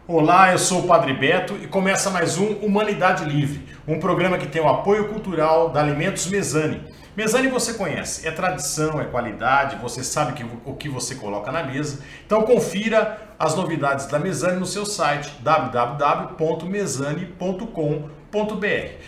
Olá, eu sou o Padre Beto e começa mais um Humanidade Livre, um programa que tem o apoio cultural da Alimentos Mesani. Mesani você conhece, é tradição, é qualidade, você sabe o que você coloca na mesa. Então confira as novidades da Mesani no seu site www.mesani.com.br.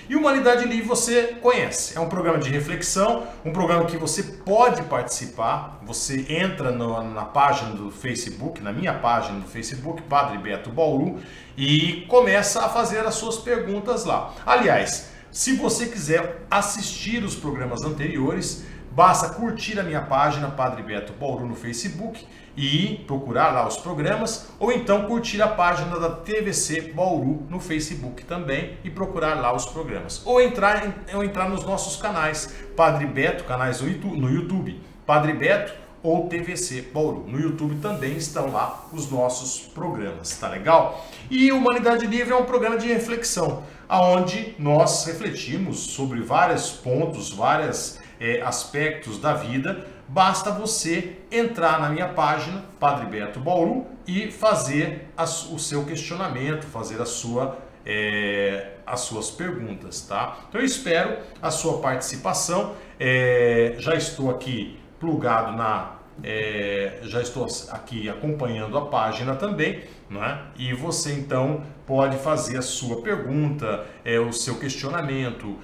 E Humanidade Livre você conhece, é um programa de reflexão, um programa que você pode participar. Você entra na página do Facebook, na minha página do Facebook, Padre Beto Bauru, e começa a fazer as suas perguntas lá. Aliás, se você quiser assistir os programas anteriores, basta curtir a minha página Padre Beto Bauru no Facebook e procurar lá os programas, ou então curtir a página da TVC Bauru no Facebook também e procurar lá os programas. Ou entrar nos nossos canais, Padre Beto, canais no YouTube, Padre Beto ou TVC Bauru. No YouTube também estão lá os nossos programas, tá legal? E Humanidade Livre é um programa de reflexão, onde nós refletimos sobre vários pontos, vários aspectos da vida. Basta você entrar na minha página, Padre Beto Bauru, e fazer o seu questionamento, fazer as suas perguntas, tá? Então eu espero a sua participação. Já estou aqui plugado já estou aqui acompanhando a página também, né? E você então pode fazer a sua pergunta, o seu questionamento,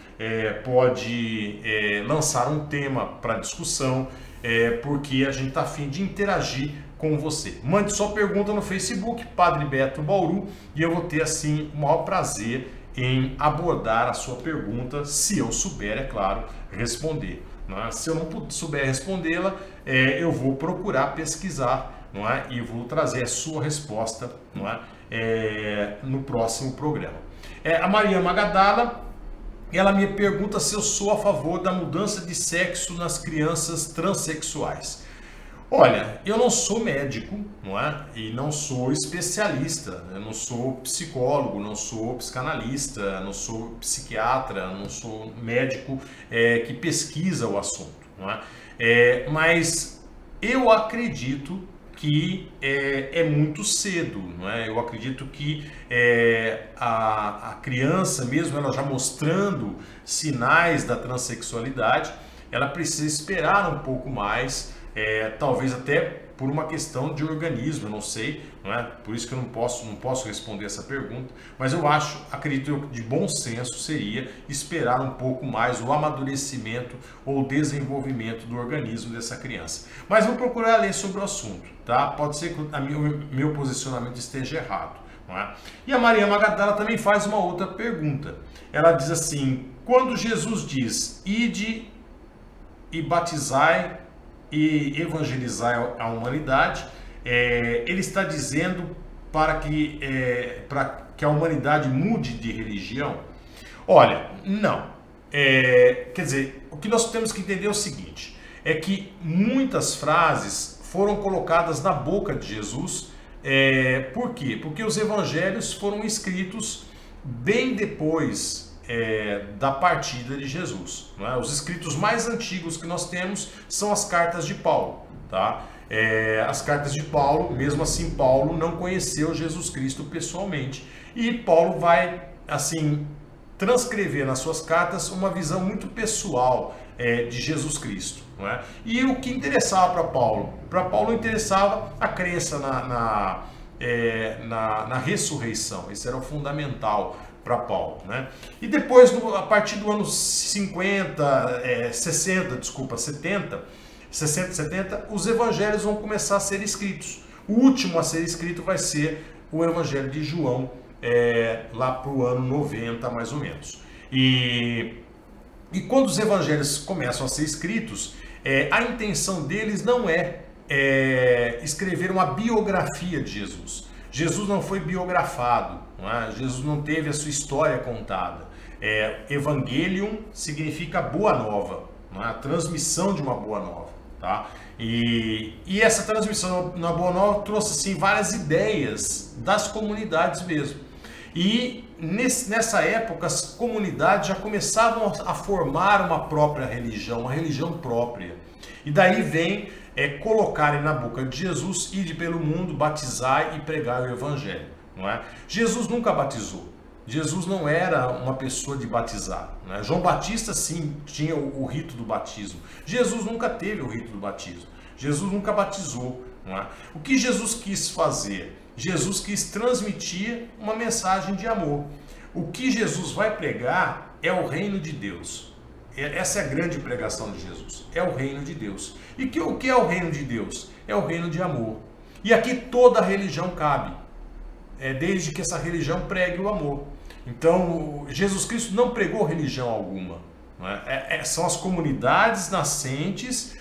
pode lançar um tema para discussão, porque a gente está a fim de interagir com você. Mande sua pergunta no Facebook, Padre Beto Bauru, e eu vou ter assim o maior prazer em abordar a sua pergunta, se eu souber, é claro, responder. Não é? Se eu não souber respondê-la, eu vou procurar pesquisar, não é? E vou trazer a sua resposta, não é? No próximo programa. A Maria Magadala, ela me pergunta se eu sou a favor da mudança de sexo nas crianças transexuais. Olha, eu não sou médico, não é? E não sou especialista, eu não sou psicólogo, não sou psicanalista, não sou psiquiatra, não sou médico que pesquisa o assunto, não é? Mas eu acredito que é muito cedo, não é? Eu acredito que a criança, mesmo ela já mostrando sinais da transexualidade, ela precisa esperar um pouco mais. Talvez até por uma questão de organismo, eu não sei, não é? Por isso que eu não posso responder essa pergunta, mas acredito que de bom senso seria esperar um pouco mais o amadurecimento ou o desenvolvimento do organismo dessa criança. Mas vou procurar ler sobre o assunto, tá? Pode ser que o meu posicionamento esteja errado, não é? E a Maria Magadala também faz uma outra pergunta. Ela diz assim: quando Jesus diz, ide e batizai e evangelizar a humanidade, ele está dizendo para que a humanidade mude de religião? Olha, não. Quer dizer, o que nós temos que entender é o seguinte, é que muitas frases foram colocadas na boca de Jesus. Por quê? Porque os evangelhos foram escritos bem depois da partida de Jesus, não é? Os escritos mais antigos que nós temos são as cartas de Paulo, tá? As cartas de Paulo, mesmo assim Paulo não conheceu Jesus Cristo pessoalmente, e Paulo vai assim transcrever nas suas cartas uma visão muito pessoal de Jesus Cristo, não é? E o que interessava para Paulo? Para Paulo interessava a crença na ressurreição. Isso era o fundamental para Paulo, né? E depois, a partir do ano 70, os evangelhos vão começar a ser escritos. O último a ser escrito vai ser o Evangelho de João, lá para o ano 90, mais ou menos. E quando os evangelhos começam a ser escritos, a intenção deles não é escrever uma biografia de Jesus. Jesus não foi biografado, não é? Jesus não teve a sua história contada. Evangelium significa boa nova, não é? A transmissão de uma boa nova, tá? E essa transmissão na boa nova trouxe assim várias ideias das comunidades mesmo. E nessa época as comunidades já começavam a formar uma própria religião, uma religião própria. E daí vem colocarem na boca de Jesus, ide pelo mundo, batizar e pregar o evangelho. não é? Jesus nunca batizou. Jesus não era uma pessoa de batizar, né? João Batista sim tinha o rito do batismo. Jesus nunca teve o rito do batismo. Jesus nunca batizou, não é? O que Jesus quis fazer? Jesus quis transmitir uma mensagem de amor. O que Jesus vai pregar é o reino de Deus. Essa é a grande pregação de Jesus. É o reino de Deus. E o que é o reino de Deus? É o reino de amor. E aqui toda religião cabe. Desde que essa religião pregue o amor. Então, Jesus Cristo não pregou religião alguma. Não é? São as comunidades nascentes,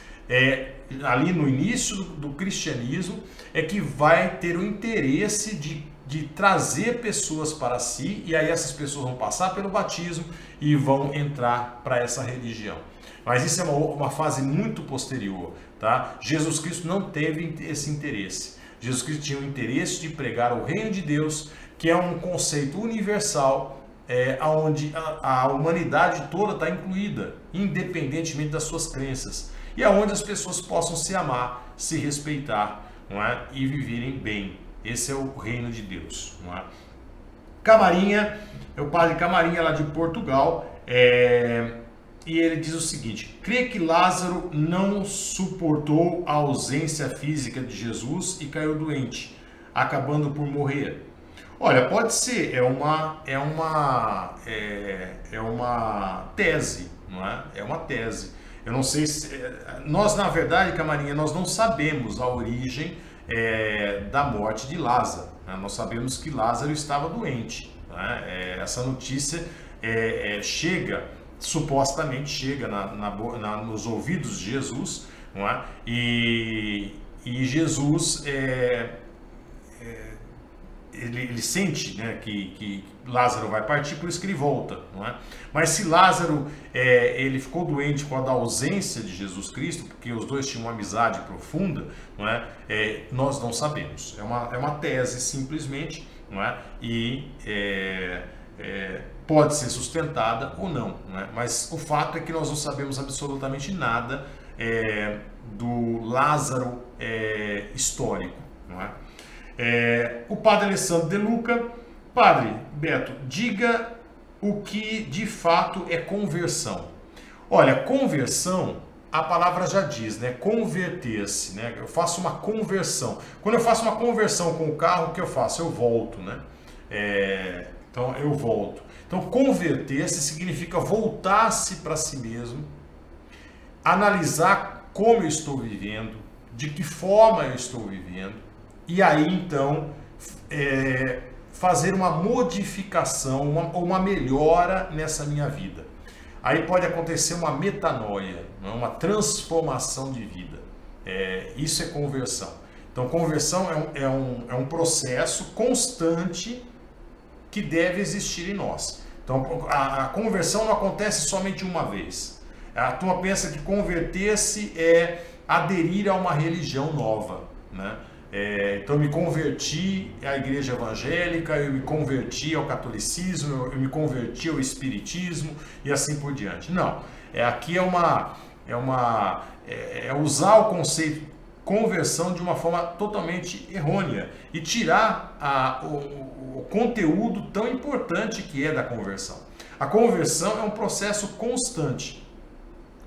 ali no início do cristianismo, que vai ter o interesse de trazer pessoas para si, e aí essas pessoas vão passar pelo batismo e vão entrar para essa religião. Mas isso é uma fase muito posterior, tá? Jesus Cristo não teve esse interesse. Jesus Cristo tinha o interesse de pregar o reino de Deus, que é um conceito universal, onde a humanidade toda está incluída, independentemente das suas crenças, e aonde as pessoas possam se amar, se respeitar, não é? E viverem bem. Esse é o reino de Deus, não é? Camarinha, é o padre Camarinha lá de Portugal, e ele diz o seguinte: crê que Lázaro não suportou a ausência física de Jesus e caiu doente, acabando por morrer. Olha, pode ser, é uma tese, não é? É uma tese. Eu não sei se nós, na verdade, Camarinha, nós não sabemos a origem da morte de Lázaro, né? Nós sabemos que Lázaro estava doente, né? Essa notícia supostamente chega nos ouvidos de Jesus, não é? E Jesus ele sente, né, que Lázaro vai partir, por isso que ele volta, não é? Mas se Lázaro ele ficou doente com a ausência de Jesus Cristo, porque os dois tinham uma amizade profunda, não é? Nós não sabemos. É uma tese simplesmente, não é? E pode ser sustentada ou não, não é? Mas o fato é que nós não sabemos absolutamente nada do Lázaro histórico, não é? O padre Alessandro De Luca: Padre Beto, diga o que de fato é conversão. Olha, conversão, a palavra já diz, né? Converter-se, né? Eu faço uma conversão. Quando eu faço uma conversão com o carro, o que eu faço? Eu volto, né? Então eu volto. Então converter-se significa voltar-se para si mesmo, analisar como eu estou vivendo, de que forma eu estou vivendo, e aí então fazer uma modificação, uma melhora nessa minha vida. Aí pode acontecer uma metanoia, uma transformação de vida. Isso é conversão. Então conversão é um processo constante que deve existir em nós. Então a conversão não acontece somente uma vez. A turma pensa que converter-se é aderir a uma religião nova, né? Então eu me converti à igreja evangélica, eu me converti ao catolicismo, eu me converti ao espiritismo e assim por diante. Não, aqui é usar o conceito conversão de uma forma totalmente errônea e tirar o conteúdo tão importante que é da conversão. A conversão é um processo constante,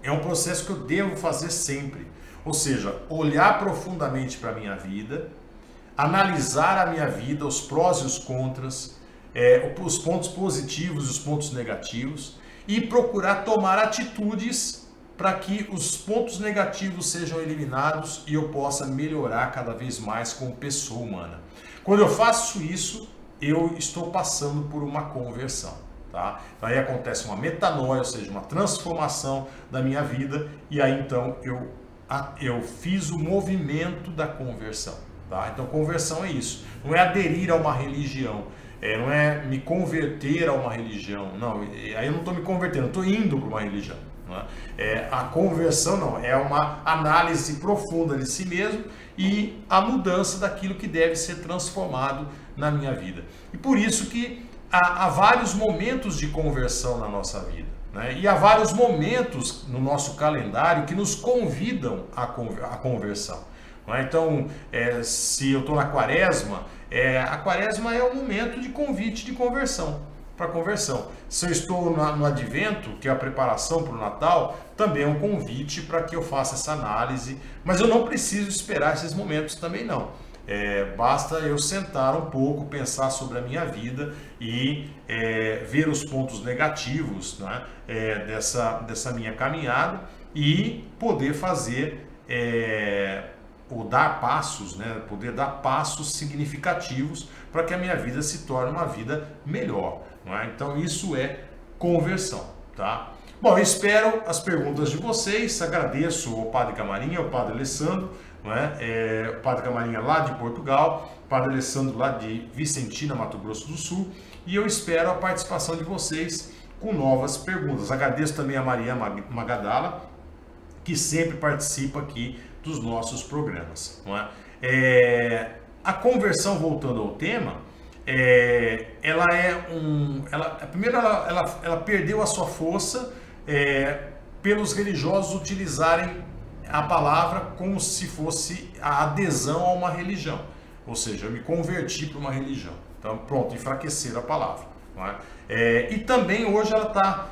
é um processo que eu devo fazer sempre. Ou seja, olhar profundamente para a minha vida, analisar a minha vida, os prós e os contras, os pontos positivos e os pontos negativos, e procurar tomar atitudes para que os pontos negativos sejam eliminados e eu possa melhorar cada vez mais como pessoa humana. Quando eu faço isso, eu estou passando por uma conversão. Tá? Aí acontece uma metanoia, ou seja, uma transformação da minha vida, e aí então eu fiz o movimento da conversão. Tá? Então conversão é isso, não é aderir a uma religião, não é me converter a uma religião, não, aí eu não estou me convertendo, eu estou indo para uma religião. Não é? A conversão não, é uma análise profunda de si mesmo e a mudança daquilo que deve ser transformado na minha vida. E por isso que há vários momentos de conversão na nossa vida, né? E há vários momentos no nosso calendário que nos convidam à conversão. não é? Então, se eu estou na quaresma, a quaresma é um momento de convite de conversão, para conversão. Se eu estou no advento, que é a preparação para o Natal, também é um convite para que eu faça essa análise, mas eu não preciso esperar esses momentos também não. Basta eu sentar um pouco, pensar sobre a minha vida e ver os pontos negativos, né, dessa minha caminhada e poder fazer ou dar passos, né, poder dar passos significativos para que a minha vida se torne uma vida melhor. Não é? Então isso é conversão, tá? Bom, eu espero as perguntas de vocês, agradeço ao Padre Camarinha, ao Padre Alessandro, não é? O Padre Camarinha lá de Portugal, o Padre Alessandro lá de Vicentina, Mato Grosso do Sul, e eu espero a participação de vocês com novas perguntas. Agradeço também a Maria Magadala, que sempre participa aqui dos nossos programas. Não é? A conversão, voltando ao tema, primeiro ela perdeu a sua força pelos religiosos utilizarem a palavra como se fosse a adesão a uma religião, ou seja, eu me converti para uma religião. Então, pronto, enfraqueceram a palavra. Não é? E também hoje ela está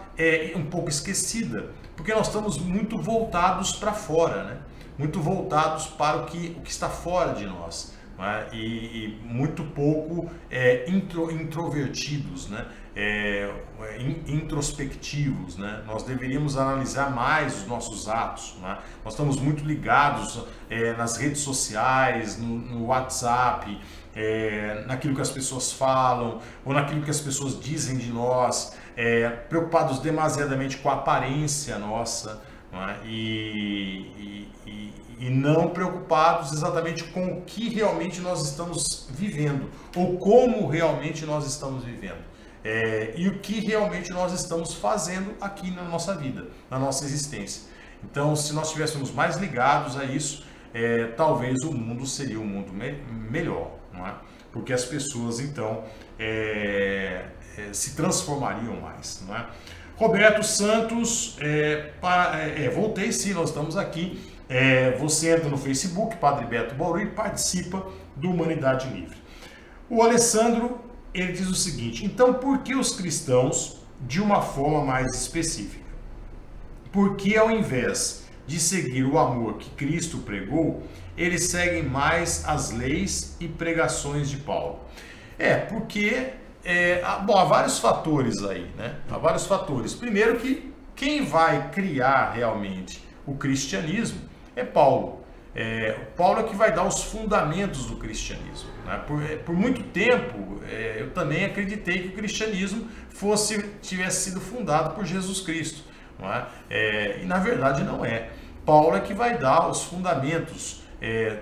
um pouco esquecida, porque nós estamos muito voltados para fora, né? Muito voltados para o que está fora de nós. Né? E muito pouco introvertidos, né? Introspectivos, né? Nós deveríamos analisar mais os nossos atos, né? Nós estamos muito ligados nas redes sociais, no WhatsApp, naquilo que as pessoas falam ou naquilo que as pessoas dizem de nós, preocupados demasiadamente com a aparência nossa, não é? E não preocupados exatamente com o que realmente nós estamos vivendo, ou como realmente nós estamos vivendo, e o que realmente nós estamos fazendo aqui na nossa vida, na nossa existência. Então, se nós estivéssemos mais ligados a isso, talvez o mundo seria um mundo melhor, não é? Porque as pessoas, então, se transformariam mais, não é? Roberto Santos, voltei sim, nós estamos aqui. Você entra no Facebook, Padre Beto Bauru, e participa do Humanidade Livre. O Alessandro, ele diz o seguinte: então por que os cristãos, de uma forma mais específica, por que ao invés de seguir o amor que Cristo pregou, eles seguem mais as leis e pregações de Paulo? Porque há vários fatores aí, né? Há vários fatores. Primeiro que quem vai criar realmente o cristianismo é Paulo. Paulo é que vai dar os fundamentos do cristianismo, né? Por muito tempo, eu também acreditei que o cristianismo tivesse sido fundado por Jesus Cristo, não é? E na verdade não é. Paulo é que vai dar os fundamentos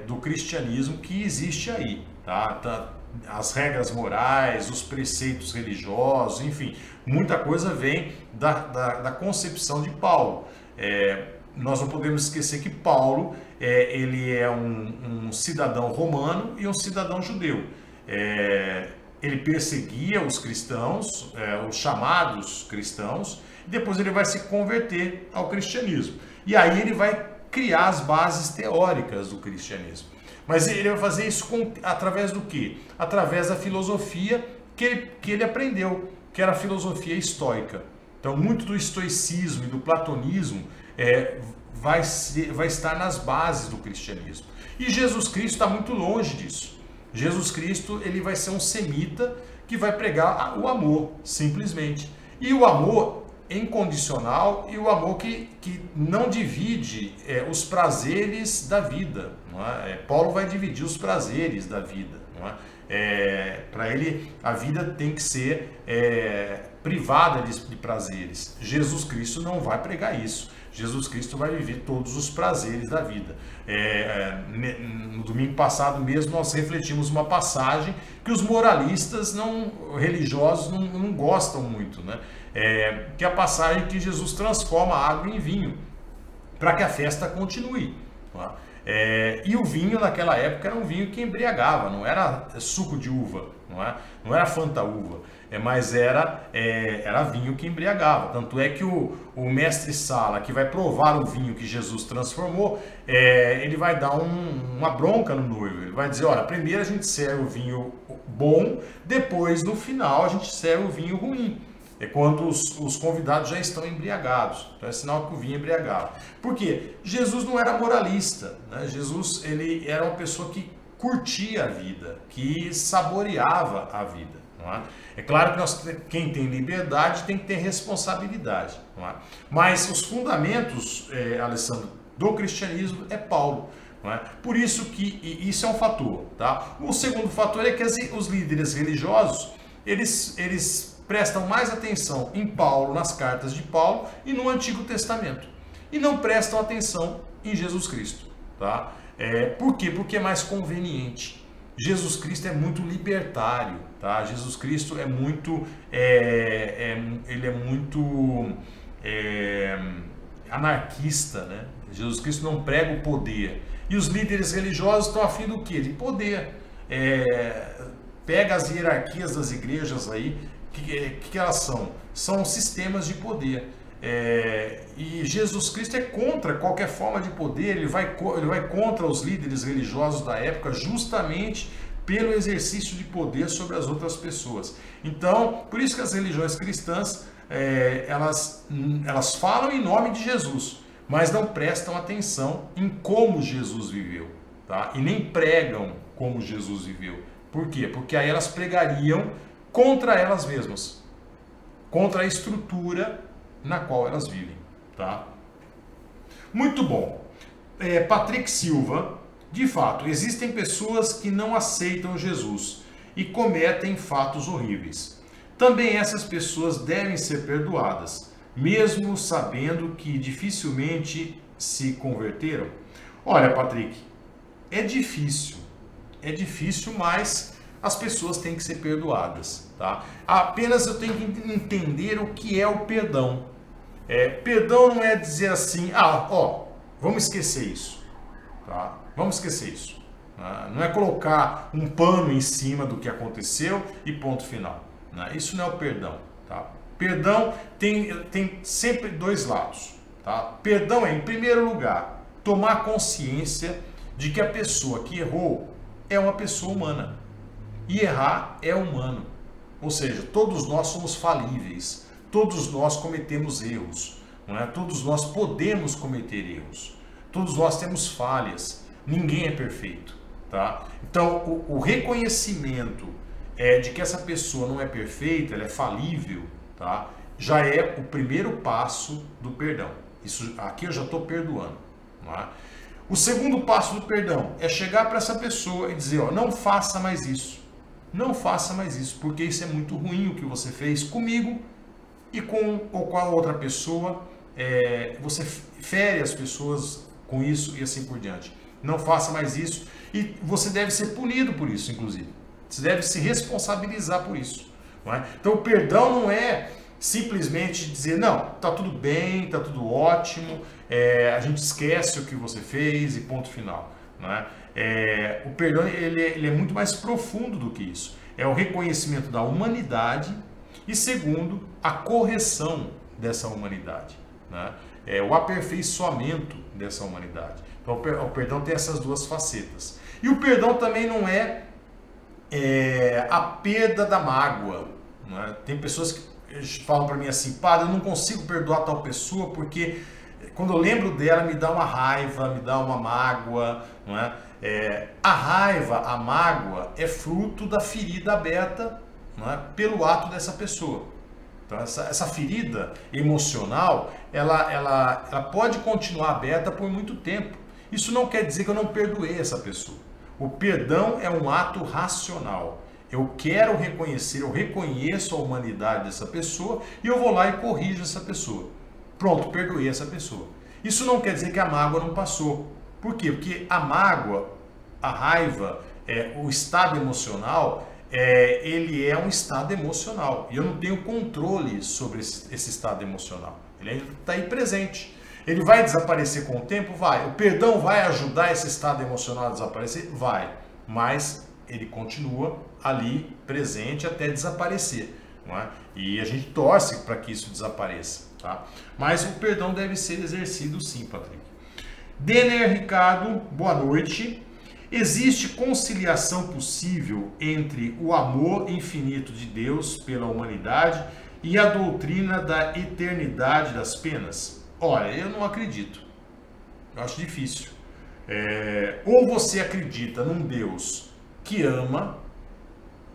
do cristianismo que existe aí, tá? As regras morais, os preceitos religiosos, enfim, muita coisa vem da concepção de Paulo. Nós não podemos esquecer que Paulo ele é um cidadão romano e um cidadão judeu. Ele perseguia os cristãos, os chamados cristãos, e depois ele vai se converter ao cristianismo. E aí ele vai criar as bases teóricas do cristianismo. Mas ele vai fazer isso através do quê? Através da filosofia que ele aprendeu, que era a filosofia estoica. Então, muito do estoicismo e do platonismo vai estar nas bases do cristianismo. E Jesus Cristo está muito longe disso. Jesus Cristo ele vai ser um semita que vai pregar o amor, simplesmente. E o amor incondicional e o amor que não divide os prazeres da vida. Não é? Paulo vai dividir os prazeres da vida. Não é? Para ele, a vida tem que ser privada de prazeres. Jesus Cristo não vai pregar isso. Jesus Cristo vai viver todos os prazeres da vida. No domingo passado mesmo nós refletimos uma passagem que os moralistas religiosos não gostam muito, né? Que é a passagem que Jesus transforma a água em vinho para que a festa continue. Tá? E o vinho naquela época era um vinho que embriagava, não era suco de uva, não era Fanta uva. mas era vinho que embriagava. Tanto é que o mestre Sala, que vai provar o vinho que Jesus transformou, ele vai dar uma bronca no noivo. Ele vai dizer, olha, primeiro a gente serve o vinho bom, depois no final a gente serve o vinho ruim. É quando os convidados já estão embriagados. Então é sinal que o vinho embriagava. Por quê? Jesus não era moralista, né? Jesus, ele era uma pessoa que curtia a vida, que saboreava a vida. Não é? É claro que quem tem liberdade tem que ter responsabilidade. Não é? Mas os fundamentos, Alessandro, do cristianismo é Paulo. Não é? Por isso que isso é um fator. Tá? O segundo fator é que os líderes religiosos, eles prestam mais atenção em Paulo, nas cartas de Paulo e no Antigo Testamento. E não prestam atenção em Jesus Cristo. Tá? Por quê? Porque é mais conveniente. Jesus Cristo é muito libertário. Tá? Jesus Cristo é muito, ele é muito anarquista. Né? Jesus Cristo não prega o poder. E os líderes religiosos estão afim do quê? De poder. Pega as hierarquias das igrejas aí, que elas são? São sistemas de poder. E Jesus Cristo é contra qualquer forma de poder, ele vai contra os líderes religiosos da época justamente pelo exercício de poder sobre as outras pessoas. Então, por isso que as religiões cristãs, elas falam em nome de Jesus, mas não prestam atenção em como Jesus viveu, tá? E nem pregam como Jesus viveu. Por quê? Porque aí elas pregariam contra elas mesmas, contra a estrutura na qual elas vivem, tá? Muito bom. Patrick Silva, de fato, existem pessoas que não aceitam Jesus e cometem fatos horríveis. Também essas pessoas devem ser perdoadas, mesmo sabendo que dificilmente se converteram. Olha, Patrick, é difícil, mas as pessoas têm que ser perdoadas, tá? Apenas eu tenho que entender o que é o perdão. Perdão não é dizer assim, vamos esquecer isso, tá? Vamos esquecer isso. Não é colocar um pano em cima do que aconteceu e ponto final. Isso não é o perdão, tá? Perdão tem sempre dois lados, tá? Perdão em primeiro lugar, tomar consciência de que a pessoa que errou é uma pessoa humana. E errar é humano. Ou seja, todos nós somos falíveis. Todos nós cometemos erros. Não é? Todos nós podemos cometer erros. Todos nós temos falhas. Ninguém é perfeito. Tá? Então, o reconhecimento de que essa pessoa não é perfeita, ela é falível, tá? Já é o primeiro passo do perdão. Isso, aqui eu já estou perdoando. Não é? O segundo passo do perdão é chegar para essa pessoa e dizer, não faça mais isso. Não faça mais isso, porque isso é muito ruim o que você fez comigo e com a outra pessoa. Você fere as pessoas com isso e assim por diante. Não faça mais isso e você deve ser punido por isso, inclusive. Você deve se responsabilizar por isso. Não é? Então, o perdão não é simplesmente dizer, não, tá tudo bem, tá tudo ótimo, a gente esquece o que você fez e ponto final. Não é? O perdão ele é muito mais profundo do que isso. É o reconhecimento da humanidade e, segundo, a correção dessa humanidade. Né? O aperfeiçoamento dessa humanidade. Então, o perdão tem essas duas facetas. E o perdão também não é a perda da mágoa. Né? Tem pessoas que falam para mim assim, padre, eu não consigo perdoar tal pessoa porque quando eu lembro dela me dá uma raiva, me dá uma mágoa. Não é? A raiva, a mágoa é fruto da ferida aberta, não é? Pelo ato dessa pessoa. Então, essa ferida emocional, ela pode continuar aberta por muito tempo. Isso não quer dizer que eu não perdoei essa pessoa. O perdão é um ato racional. Eu quero reconhecer, eu reconheço a humanidade dessa pessoa e eu vou lá e corrijo essa pessoa. Pronto, perdoei essa pessoa. Isso não quer dizer que a mágoa não passou. Por quê? Porque a mágoa, a raiva, o estado emocional, ele é um estado emocional. E eu não tenho controle sobre esse estado emocional. Ele ainda está aí presente. Ele vai desaparecer com o tempo? Vai. O perdão vai ajudar esse estado emocional a desaparecer? Vai. Mas ele continua ali presente até desaparecer. não é? E a gente torce para que isso desapareça, tá? Mas o perdão deve ser exercido sim, Patrick. Denner Ricardo, boa noite. Existe conciliação possível entre o amor infinito de Deus pela humanidade e a doutrina da eternidade das penas? Olha, eu não acredito. Eu acho difícil. Ou você acredita num Deus que ama,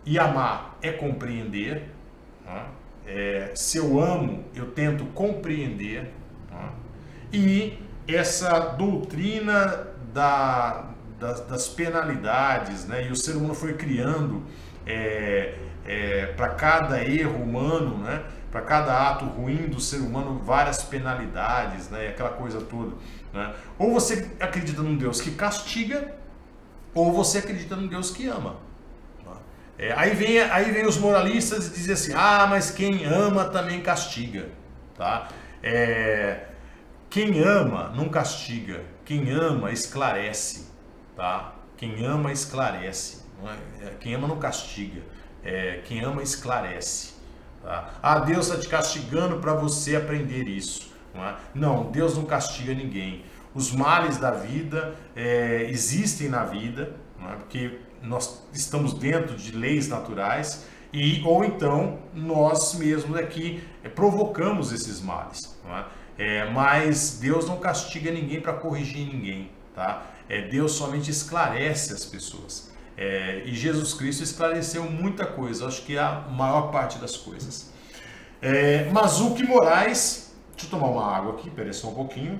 e amar é compreender. Tá? Se eu amo, eu tento compreender. Tá? E essa doutrina das penalidades, né? E o ser humano foi criando para cada erro humano, né? Para cada ato ruim do ser humano, várias penalidades, né? Aquela coisa toda, né? Ou você acredita num Deus que castiga, ou você acredita num Deus que ama. Aí vem os moralistas e dizem assim: ah, mas quem ama também castiga, tá? Quem ama não castiga, quem ama esclarece, tá? Quem ama esclarece, não é? Quem ama não castiga, quem ama esclarece, tá? Ah, Deus está te castigando para você aprender isso, não é? Não, Deus não castiga ninguém. Os males da vida existem na vida, não é? Porque nós estamos dentro de leis naturais ou então nós mesmos aqui provocamos esses males, não é? Mas Deus não castiga ninguém para corrigir ninguém, tá? Deus somente esclarece as pessoas. E Jesus Cristo esclareceu muita coisa, acho que é a maior parte das coisas. Mazuki Moraes, deixa eu tomar uma água aqui, peraí só um pouquinho.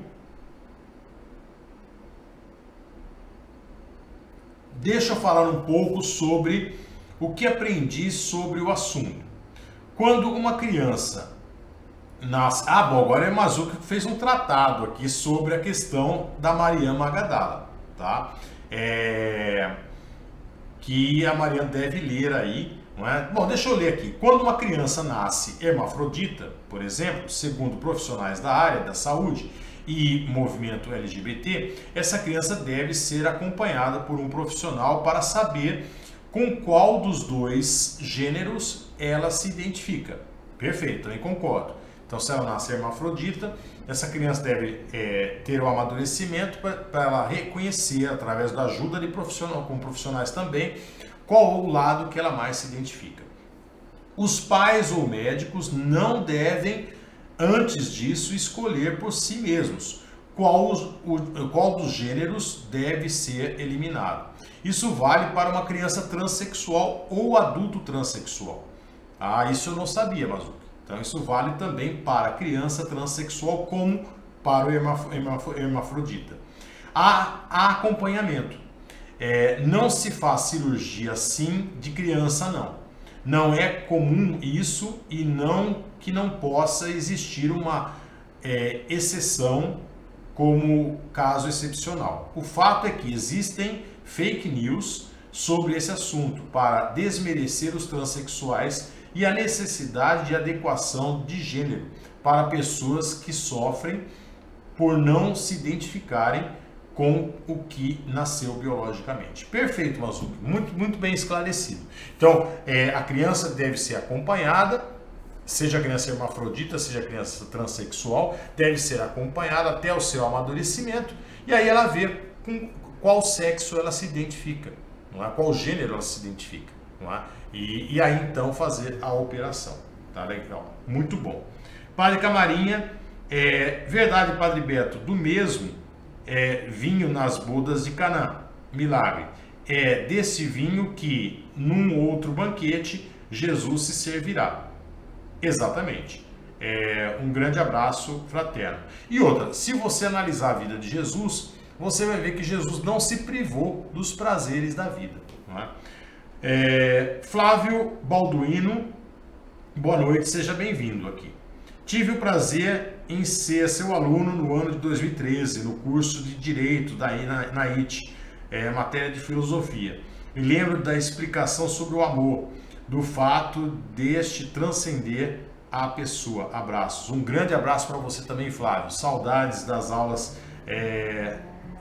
Deixa eu falar um pouco sobre o que aprendi sobre o assunto. Quando uma criança nasce... bom, agora é Mazuki que fez um tratado aqui sobre a questão da Maria Magadala, tá? Que a Mariana deve ler aí, não é? Bom, deixa eu ler aqui. Quando uma criança nasce hermafrodita, por exemplo, segundo profissionais da área da saúde e movimento LGBT, essa criança deve ser acompanhada por um profissional para saber com qual dos dois gêneros ela se identifica. Perfeito, também concordo. Então, se ela nasce hermafrodita, essa criança deve ter o amadurecimento para ela reconhecer, através da ajuda de com profissionais também, qual o lado que ela mais se identifica. Os pais ou médicos não devem, antes disso, escolher por si mesmos qual dos gêneros deve ser eliminado. Isso vale para uma criança transexual ou adulto transexual. Isso eu não sabia, Mazuki. Então isso vale também para a criança transexual como para o hermafrodita. Há acompanhamento. Não se faz cirurgia assim de criança, não. Não é comum isso e que não possa existir uma exceção como caso excepcional. O fato é que existem fake news sobre esse assunto para desmerecer os transexuais e a necessidade de adequação de gênero para pessoas que sofrem por não se identificarem com o que nasceu biologicamente. Perfeito, Mazuki. Muito, muito bem esclarecido. Então, a criança deve ser acompanhada, seja a criança hermafrodita, seja a criança transexual, deve ser acompanhada até o seu amadurecimento, e aí ela vê com qual sexo ela se identifica, não é? Qual gênero ela se identifica, não é? E aí então fazer a operação. Tá legal, muito bom. Padre Camarinha, verdade, Padre Beto, do mesmo vinho nas bodas de Canaã, milagre. É desse vinho que num outro banquete Jesus se servirá. Exatamente. Um grande abraço fraterno. E outra, se você analisar a vida de Jesus, você vai ver que Jesus não se privou dos prazeres da vida, não é? Flávio Balduino, boa noite, seja bem-vindo aqui. Tive o prazer em ser seu aluno no ano de 2013, no curso de Direito na IT, matéria de Filosofia. Me lembro da explicação sobre o amor, do fato deste transcender a pessoa. Abraços. Um grande abraço para você também, Flávio. Saudades das aulas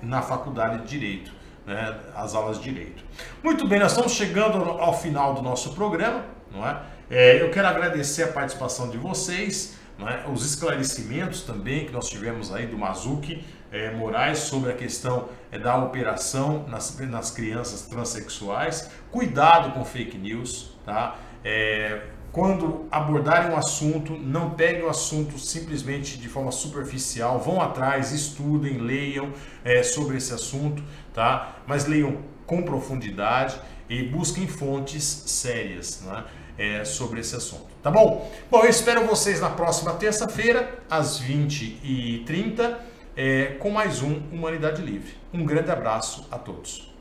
na Faculdade de Direito, né? As aulas de Direito. Muito bem, nós estamos chegando ao final do nosso programa, não é? Eu quero agradecer a participação de vocês, né, os esclarecimentos também que nós tivemos aí do Mazuki Moraes sobre a questão da operação nas crianças transexuais. Cuidado com fake news, tá? Quando abordarem um assunto, não peguem o assunto simplesmente de forma superficial, vão atrás, estudem, leiam sobre esse assunto, tá? Mas leiam com profundidade e busquem fontes sérias, né? Sobre esse assunto, tá bom? Bom, eu espero vocês na próxima terça-feira, às 20h30, com mais um Humanidade Livre. Um grande abraço a todos.